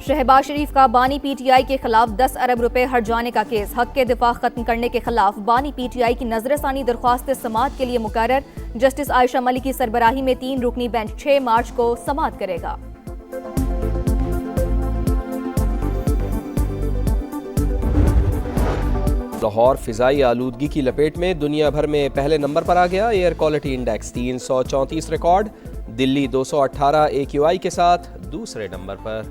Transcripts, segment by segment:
شہباز شریف کا بانی P T I کے خلاف 10 ارب روپے ہٹ جانے کا کیس حق کے دفاع ختم کرنے کے خلاف بانی پی ٹی آئی کی نظر ثانی درخواست سماعت کے لیے مقرر جسٹس عائشہ ملک کی سربراہی میں 3 رکنی بینچ 6 مارچ کو سماعت کرے گا۔ لاہور فضائی آلودگی کی لپیٹ میں دنیا بھر میں پہلے نمبر پر آ گیا۔ ایئر کوالٹی انڈیکس 334 ریکارڈ، دلی 218 AQI کے ساتھ دوسرے نمبر پر۔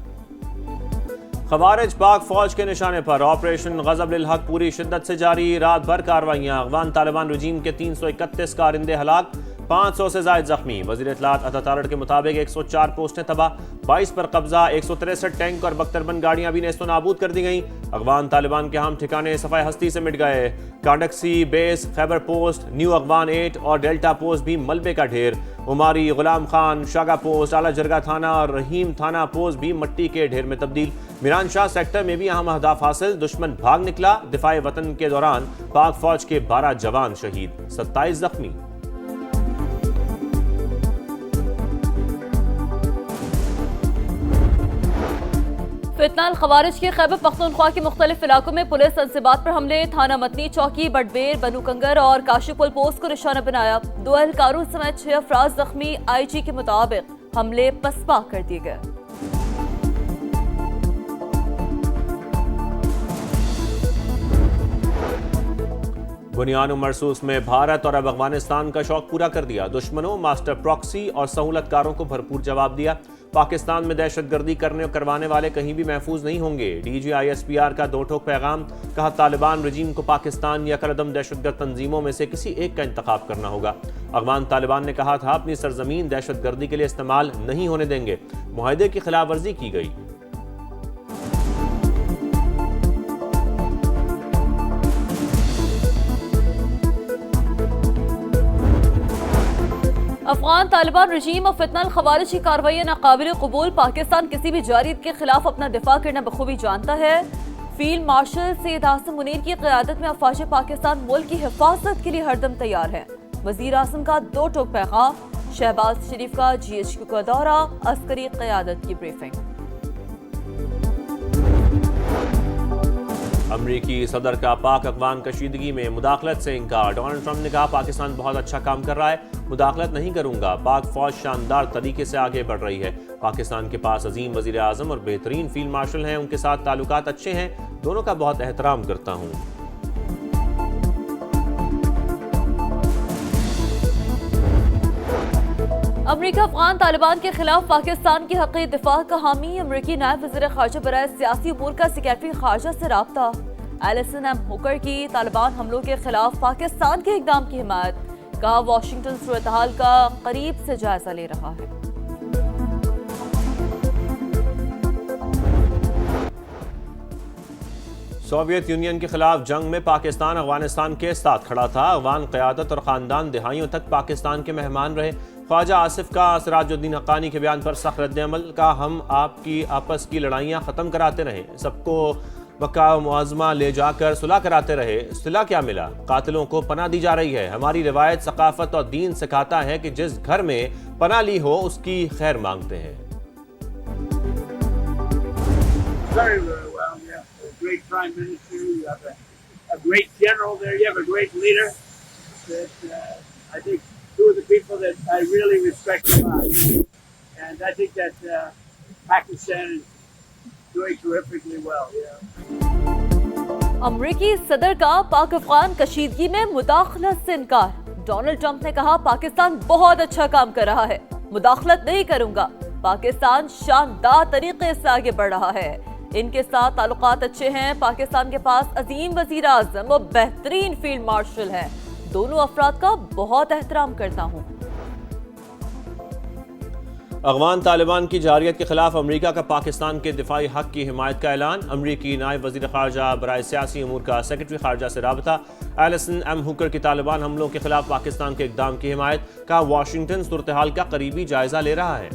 خوارج پاک فوج کے نشانے پر آپریشن غضب للحق پوری شدت سے جاری، رات بھر کارروائیاں، افغان طالبان رجیم کے 331 کارندے ہلاک، 500 سے زائد زخمی۔ وزیر اطلاعات عطا تارڑ کے مطابق 104 پوسٹیں تباہ، 22 پر قبضہ، 163 ٹینک اور بختربند گاڑیاں بھی نیست و نابود کر دی گئیں۔ افغان طالبان کے اہم ٹھکانے صفحہ ہستی سے مٹ گئے، کانڈکسی بیس، خیبر پوسٹ، نیو افغان 8 اور ڈیلٹا پوسٹ بھی ملبے کا ڈھیر۔ عماری، غلام خان، شاگا پوسٹ، اعلیٰ جرگہ تھانہ اور رحیم تھانہ پوسٹ بھی مٹی کے ڈھیر میں تبدیل۔ میران شاہ سیکٹر میں بھی اہم اہداف حاصل، دشمن بھاگ نکلا، دفاع وطن کے دوران پاک فوج کے 12 جوان شہید، 27 زخمی۔ فتنہ الخوارج کے خیبر پختونخوا کے مختلف علاقوں میں پولیس انصبات پر حملے، تھانہ متنی، چوکی بٹبیر، بنو کنگر اور کاشی پل پوسٹ کو نشانہ بنایا، 2 اہلکاروں سمیت 6 افراد زخمی۔ IG کے مطابق حملے پسپا کر دیے گئے۔ بنیان و مرصوص میں بھارت اور اب افغانستان کا شوق پورا کر دیا، دشمنوں، ماسٹر پراکسی اور سہولت کاروں کو بھرپور جواب دیا۔ پاکستان میں دہشت گردی کرنے اور کروانے والے کہیں بھی محفوظ نہیں ہوں گے، DG ISPR کا 2 ٹوک پیغام، کہا طالبان رجیم کو پاکستان یا کالعدم دہشت گرد تنظیموں میں سے کسی ایک کا انتخاب کرنا ہوگا۔ افغان طالبان نے کہا تھا اپنی سرزمین دہشت گردی کے لیے استعمال نہیں ہونے دیں گے، معاہدے کی خلاف ورزی کی گئی۔ افغان طالبان رجیم اور فتنہ الخوارج کی کارروائیاں ناقابل قبول، پاکستان کسی بھی جارحیت کے خلاف اپنا دفاع کرنا بخوبی جانتا ہے۔ فیلڈ مارشل سید عاصم منیر کی قیادت میں افواج پاکستان ملک کی حفاظت کے لیے ہر دم تیار ہے۔ وزیر اعظم کا 2 ٹوک پیغام، شہباز شریف کا GHQ کا دورہ، عسکری قیادت کی بریفنگ۔ امریکی صدر کا پاک افغان کشیدگی میں مداخلت سے انکار، ڈونلڈ ٹرمپ نے کہا پاکستان بہت اچھا کام کر رہا ہے، مداخلت نہیں کروں گا، پاک فوج شاندار طریقے سے آگے بڑھ رہی ہے، پاکستان کے پاس عظیم وزیر اعظم اور بہترین فیلڈ مارشل ہیں، ان کے ساتھ تعلقات اچھے ہیں، دونوں کا بہت احترام کرتا ہوں۔ امریکہ افغان طالبان کے خلاف پاکستان کی حق دفاع کا حامی، امریکی نائب وزیر خارجہ برائے سیاسی امور کا سیکریٹری خارجہ سے رابطہ۔ ایلسن ایم ہوکر کی طالبان حملوں کے خلاف پاکستان کے اقدام کی حمایت، کہا واشنگٹن صورتحال کا قریب سے جائزہ لے رہا ہے۔ سوویت یونین کے خلاف جنگ میں پاکستان افغانستان کے ساتھ کھڑا تھا، افغان قیادت اور خاندان دہائیوں تک پاکستان کے مہمان رہے۔ خواجہ آصف کا سراج الدین حقانی کے بیان پر سخت رد عمل، کا ہم آپ کی آپس کی لڑائیاں ختم کراتے رہے، سب کو بقا و معظمہ لے جا کر صلح کراتے رہے، صلح کیا ملا؟ قاتلوں کو پناہ دی جا رہی ہے۔ ہماری روایت، ثقافت اور دین سکھاتا ہے کہ جس گھر میں پناہ لی ہو اس کی خیر مانگتے ہیں۔ Very, very well. You have a great prime minister. You have a great general there. You have a great leader. That I think two of the people that I really respect a lot. And I think that Pakistan is doing terrifically well. Yeah. امریکی صدر کا پاک افغان کشیدگی میں مداخلت سے انکار، Donald Trump نے کہا پاکستان بہت اچھا کام کر رہا ہے، مداخلت نہیں کروں گا، پاکستان شاندار طریقے سے آگے بڑھ رہا ہے، ان کے ساتھ تعلقات اچھے ہیں، پاکستان کے پاس عظیم وزیر اعظم اور بہترین فیلڈ مارشل ہیں، دونوں افراد کا بہت احترام کرتا ہوں۔ افغان طالبان کی جارحیت کے خلاف امریکہ کا پاکستان کے دفاعی حق کی حمایت کا اعلان، امریکی نائب وزیر خارجہ برائے سیاسی امور کا سیکریٹری خارجہ سے رابطہ۔ ایلسن ایم ہوکر کی طالبان حملوں کے خلاف پاکستان کے اقدام کی حمایت، کہا واشنگٹن صورتحال کا قریبی جائزہ لے رہا ہے۔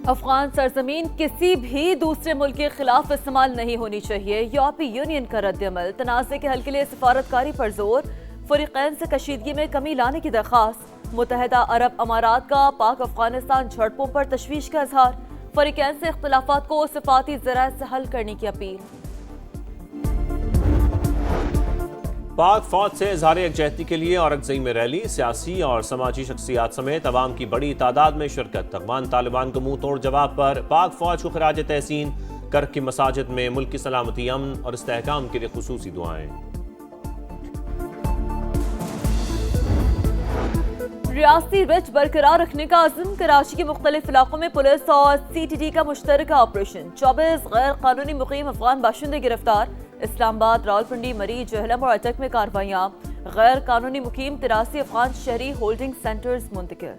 افغان سرزمین کسی بھی دوسرے ملک کے خلاف استعمال نہیں ہونی چاہیے، یورپی یونین کا رد عمل، تنازع کے حل کے لیے سفارتکاری پر زور، فریقین سے کشیدگی میں کمی لانے کی درخواست، متحدہ عرب امارات کا پاک افغانستان جھڑپوں پر تشویش کا اظہار، فریقین سے اختلافات کو صفاتی ذرائع سے حل کرنے کی اپیل۔ پاک فوج سے اظہار یکجہتی کے لیے اورکزئی میں ریلی، سیاسی اور سماجی شخصیات سمیت عوام کی بڑی تعداد میں شرکت۔ افغان طالبان کو منہ توڑ جواب پر پاک فوج کو خراج تحسین، کرک کی مساجد میں ملک کی سلامتی، امن اور استحکام کے لیے خصوصی دعائیں۔ ریاستی رچ برقرار رکھنے کا عزم، کراچی کے مختلف علاقوں میں پولیس اور سی ٹی ڈی کا مشترکہ آپریشن، 24 غیر قانونی مقیم افغان باشندے گرفتار۔ اسلام آباد، راولپنڈی، مری، جہلم اور اٹک میں کارروائیاں، غیر قانونی مقیم 83 افغان شہری ہولڈنگ سینٹرز منتقل۔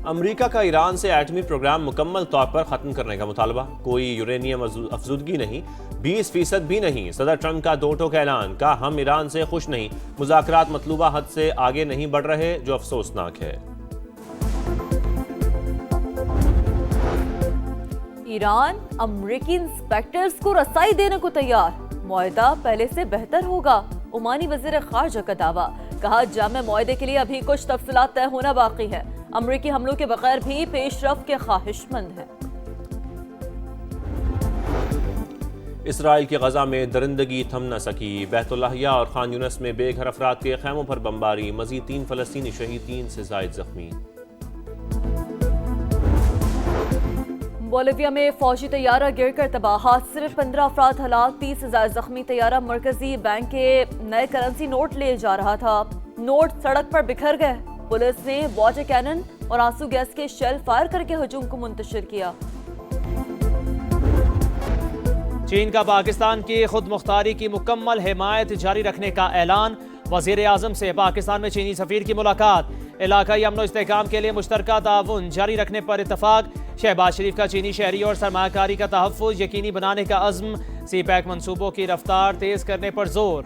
امریکہ کا ایران سے ایٹمی پروگرام مکمل طور پر ختم کرنے کا مطالبہ، کوئی یورینیم افزودگی نہیں، 20% بھی نہیں۔ صدر ٹرمپ کا دو ٹوک اعلان، کہا ہم ایران سے خوش نہیں، مذاکرات مطلوبہ حد سے آگے نہیں بڑھ رہے، جو افسوسناک ہے۔ ایران امریکی انسپیکٹرز کو رسائی دینے کو تیار، معاہدہ پہلے سے بہتر ہوگا، عمانی وزیر خارجہ کا دعویٰ، کہا جامع معاہدے کے لیے ابھی کچھ تفصیلات طے ہونا باقی ہے، امریکی حملوں کے بغیر بھی پیش رفت کے خواہش مند ہیں۔ اسرائیل کی غزہ میں درندگی تھم نہ سکی، بیت اللحیہ اور خان یونس میں بے گھر افراد کے خیموں پر بمباری، مزید 3 فلسطینی شہید، 3 سے زائد زخمی۔ بولیویا میں فوجی طیارہ گر کر تباہ، حادثے میں 15 افراد ہلاک، 30 سے زائد زخمی۔ طیارہ مرکزی بینک کے نئے کرنسی نوٹ لے جا رہا تھا، نوٹ سڑک پر بکھر گئے، پولیس نے واٹر کینن اور آنسو گیس کے شیل فائر کر کے ہجوم کو منتشر کیا۔ چین کا پاکستان کی خود مختاری کی مکمل حمایت جاری رکھنے کا اعلان، وزیر اعظم سے پاکستان میں چینی سفیر کی ملاقات، علاقائی امن و استحکام کے لیے مشترکہ تعاون جاری رکھنے پر اتفاق، شہباز شریف کا چینی شہری اور سرمایہ کاری کا تحفظ یقینی بنانے کا عزم، سی پیک منصوبوں کی رفتار تیز کرنے پر زور۔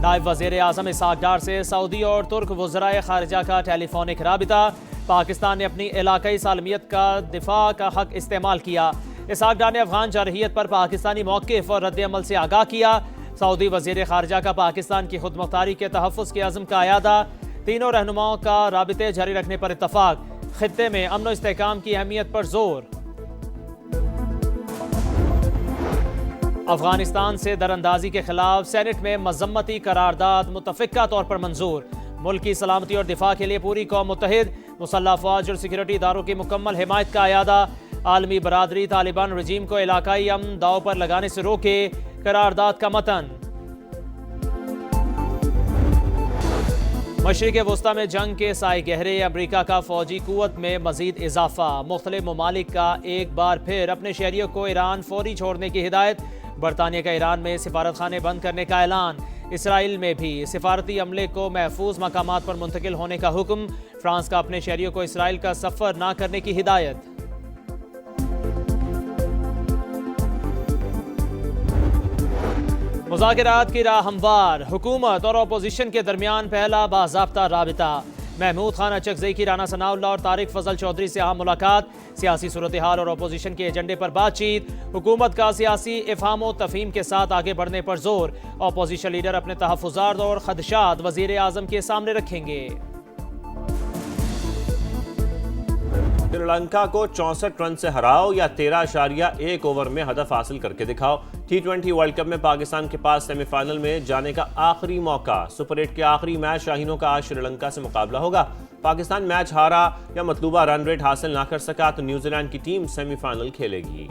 نائب وزیر اعظم اسحاق ڈار سے سعودی اور ترک وزرائے خارجہ کا ٹیلی فونک رابطہ، پاکستان نے اپنی علاقائی سالمیت کا دفاع کا حق استعمال کیا، اسحاق ڈار نے افغان جارحیت پر پاکستانی موقف اور رد عمل سے آگاہ کیا، سعودی وزیر خارجہ کا پاکستان کی خود مختاری کے تحفظ کے عزم کا اعادہ، تینوں رہنماؤں کا رابطے جاری رکھنے پر اتفاق، خطے میں امن و استحکام کی اہمیت پر زور۔ افغانستان سے دراندازی کے خلاف سینٹ میں مذمتی قرارداد متفقہ طور پر منظور، ملک کی سلامتی اور دفاع کے لیے پوری قوم متحد، مسلح افواج اور سیکورٹی اداروں کی مکمل حمایت کا اعادہ، عالمی برادری طالبان رجیم کو علاقائی امن داؤ پر لگانے سے روکے، قرارداد کا متن۔ مشرق وسطی میں جنگ کے سائے گہرے، امریکہ کا فوجی قوت میں مزید اضافہ، مختلف ممالک کا ایک بار پھر اپنے شہریوں کو ایران فوری چھوڑنے کی ہدایت، برطانیہ کا ایران میں سفارت خانے بند کرنے کا اعلان، اسرائیل میں بھی سفارتی عملے کو محفوظ مقامات پر منتقل ہونے کا حکم، فرانس کا اپنے شہریوں کو اسرائیل کا سفر نہ کرنے کی ہدایت۔ مذاکرات کی راہ ہموار، حکومت اور اپوزیشن کے درمیان پہلا باضابطہ رابطہ، محمود خان اچکزئی کی رانا ثناء اللہ اور طارق فضل چودھری سے اہم ملاقات، سیاسی صورتحال اور اپوزیشن کے ایجنڈے پر بات چیت، حکومت کا سیاسی افہام و تفہیم کے ساتھ آگے بڑھنے پر زور، اپوزیشن لیڈر اپنے تحفظات اور خدشات وزیر اعظم کے سامنے رکھیں گے۔ سری لنکا کو 64 رن سے ہراؤ یا 13.1 اوور میں ہدف حاصل کر کے دکھاؤ، T20 ورلڈ کپ میں پاکستان کے پاس سیمی فائنل میں جانے کا آخری موقع، سپر 8 کے آخری میچ شاہینوں کا آج سری لنکا سے مقابلہ ہوگا، پاکستان میچ ہارا یا مطلوبہ رن ریٹ حاصل نہ کر سکا تو نیوزی لینڈ کی ٹیم سیمی فائنل کھیلے گی۔